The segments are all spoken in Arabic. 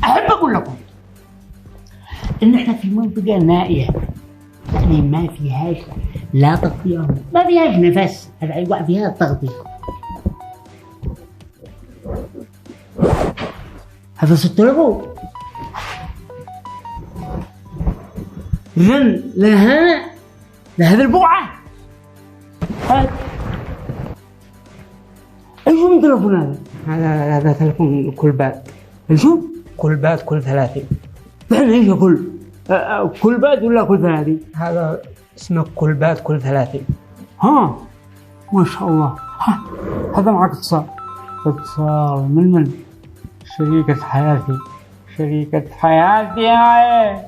احب اقول لكم ان احنا في منطقه نائيه، يعني ما فيهاش لا تغطيه ما فيهاش نفس، هذا فيها تغطيه. هذا 6000 إذن لهذا البقعة. هذا ايش من تلفون هذا؟ هذا تلفون كل باد. شو؟ كل باد كل 30. يعني ايش كل باد ولا كل 30؟ هذا اسمه كل باد كل 30. ها ما شاء الله. هذا معك اتصال من شريكة حياتي. شريكة حياتي هاي.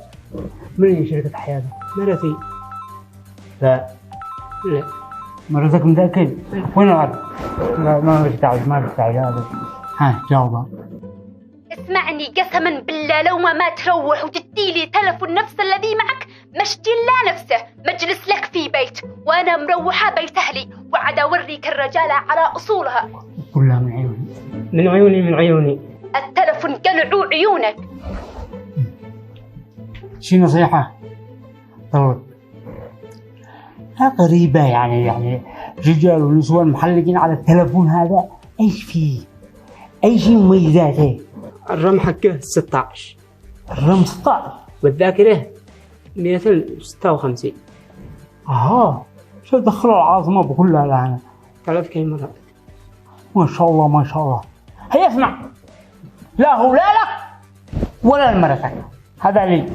من هي شريكة حياتي؟ مرتي. لا مرتك متأكد؟ وين الغد؟ لا ما بستعجل هذا. ها جاوبها. اسمعني قسما بالله لو ما تروح وتدي لي تلفون نفس الذي معك مشتي لا نفسه مجلس لك في بيت، وانا مروحه بيت اهلي وعد اوريك الرجاله على اصولها. كلها من عيوني. من عيوني. التلفون قلعوا عيونك. شي نصيحة؟ طلب لا غريبة، يعني رجال ونسوان محلقين على التلفون هذا. ايش فيه؟ ايش مميزاته؟ الرم حقه 16. الرم 16 والذاكرة 256. شو دخلوا العاصمة بكلها الآن؟ 3 كاميرات. ما شاء الله ما شاء الله. هيا اسمع، لا هو لا لك ولا لمرتك، هذا لي.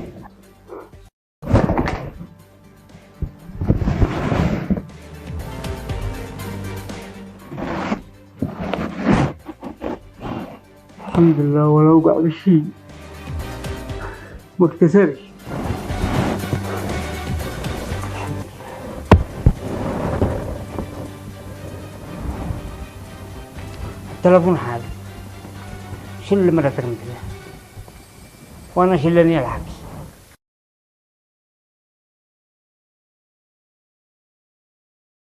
الحمد لله ولو قعد شيء ما اكتسرش. التلفون حالي شل مرتك مثله وانا شلني الحبس.